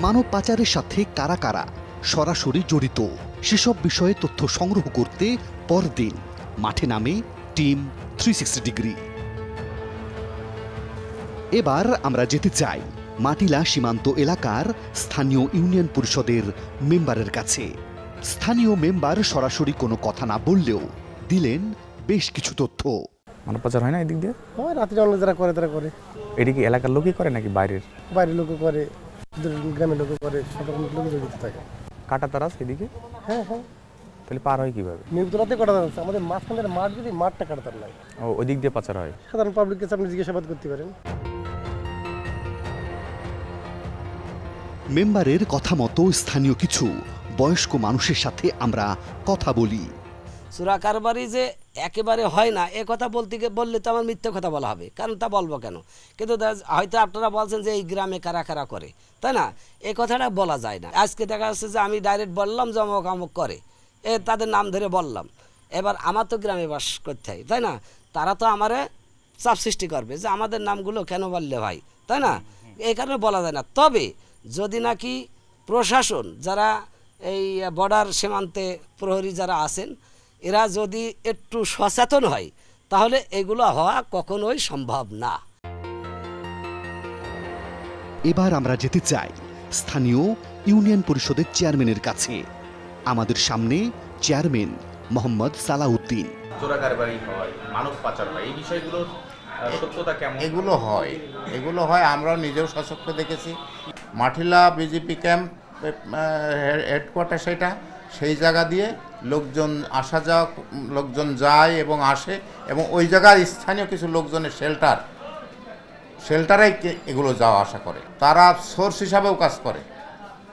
মানব পাচারের সাথে কারা কারা সরাসরি জড়িত সেসব বিষয়ে তথ্য সংগ্রহ করতে পরদিন মাঠে নামে টিম 360 ডিগ্রি। এবার আমরা যেতে চাই মাটিলা সীমান্ত এলাকার স্থানীয় ইউনিয়ন পরিষদের মেম্বারের কাছে। স্থানীয় মেম্বার সরাসরি কোনো কথা না বললেও দিলেন বেশ কিছু তথ্য। মানব পাচার হয় না এদিক দিয়ে? হয়, রাত্রে অন্য যারা করে তারা করে। এটা কি এলাকার লোকই করে নাকি বাইরের? বাইরের লোকও করে, গ্রামের লোকও করে, সব রকমের লোক জড়িত থাকে। কাটা তারা সেদিকে? হ্যাঁ হ্যাঁ। তাহলে পার হয় কিভাবে? নিউতলাতে কাটা যাচ্ছে, আমাদের মাঝখানের মাঠ যদি মাঠটা কাটাতার নাই। ওই দিক দিয়ে পাচার হয়? সাধারণ পাবলিককে আপনি জিজ্ঞাসাবাদ করতে পারেন। মেম্বারের কথা মতো স্থানীয় কিছু বয়স্ক মানুষের সাথে আমরা কথা বলি। চোরা কারবারি যে একেবারে হয় না এ কথা বললে তো আমার মিথ্যে কথা বলা হবে, কারণ তা বলবো কেন? কিন্তু হয়তো আপনারা বলছেন যে এই গ্রামে কারা কারা করে, তাই না? এই কথাটা বলা যায় না। আজকে দেখা যাচ্ছে যে আমি ডাইরেক্ট বললাম যে অমুক অমুক করে, তাদের নাম ধরে বললাম। এবার আমার তো গ্রামে বাস করতে হয়, তাই না? তারা তো আমারে চাপ সৃষ্টি করবে যে আমাদের নামগুলো কেন বললে ভাই, তাই না? এই কারণে বলা যায় না। তবে যদি নাকি প্রশাসন যারা এই বর্ডার সীমান্তে প্রহরী যারা আছেন এরা যদি একটু সচেতন হয় তাহলে এগুলো হওয়া কখনোই সম্ভব না। এবার আমরা যেতে চাই স্থানীয় ইউনিয়ন পরিষদের চেয়ারম্যানের কাছে। আমাদের সামনে চেয়ারম্যান মোহাম্মদ সালাউদ্দিন। চোরা কারবারি হয়, মানব পাচার হয়, এই বিষয়গুলোর সত্যতা কেমন? এগুলো হয়, আমরাও নিজেও সচক্ষে দেখেছি। মাটিলা বিজেপি ক্যাম্প হেডকোয়ার্টার সেটা, সেই জায়গা দিয়ে লোকজন আসা যাওয়া, লোকজন যায় এবং আসে, এবং ওই জায়গায় স্থানীয় কিছু লোকজনের শেল্টারেই এগুলো যাওয়া আসা করে। তারা সোর্স হিসাবেও কাজ করে,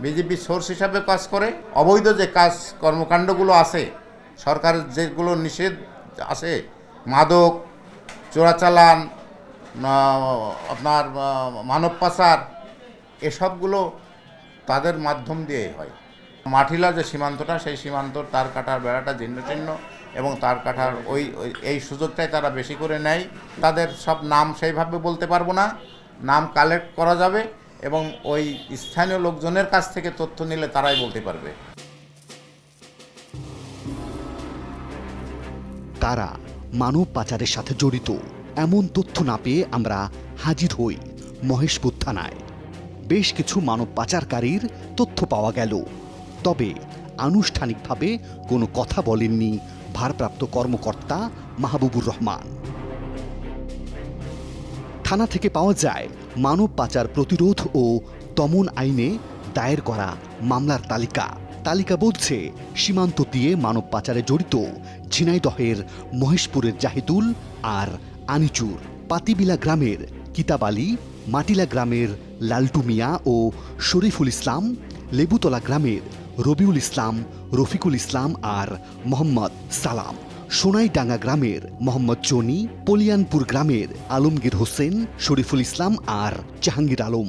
বিজেপি সোর্স হিসাবে কাজ করে। অবৈধ যে কর্মকাণ্ডগুলো আছে, সরকারের যেগুলো নিষেধ আছে, মাদক, চোরাচালান, আপনার মানব পাচার, এসবগুলো তাদের মাধ্যম দিয়েই হয়। মাটিলা যে সীমান্তটা, সেই সীমান্তর তার কাটার বেড়াটা ছিন্ন ছিন্ন, এবং তার কাটার এই সুযোগটাই তারা বেশি করে নেয়। তাদের সব নাম সেইভাবে বলতে পারবো না, নাম কালেক্ট করা যাবে এবং ওই স্থানীয় লোকজনের কাছ থেকে তথ্য নিলে তারাই বলতে পারবে। তারা মানব পাচারের সাথে জড়িত এমন তথ্য না পেয়ে আমরা হাজির হই মহেশপুর থানায়। বেশ কিছু মানব পাচারকারীর তথ্য পাওয়া গেল, তবে আনুষ্ঠানিকভাবে কোনো কথা বলেননি ভারপ্রাপ্ত কর্মকর্তা মাহবুবুর রহমান। থানা থেকে পাওয়া যায় মানব পাচার প্রতিরোধ ও দমন আইনে দায়ের করা মামলার তালিকা বলছে সীমান্ত দিয়ে মানব পাচারে জড়িত ঝিনাইদহের মহেশপুরের জাহিদুল আর আনিচুর, পাতিবিলা গ্রামের কিতাব আলী, মাটিলা গ্রামের লালটু মিয়া ও শরীফুল ইসলাম, লেবুতলা গ্রামের রবিউল ইসলাম, রফিকুল ইসলাম আর মোহাম্মদ সালাম, সোনাইডাঙ্গা গ্রামের মোহাম্মদ জনি, পলিয়ানপুর গ্রামের আলমগীর হোসেন, শরীফুল ইসলাম আর জাহাঙ্গীর আলম।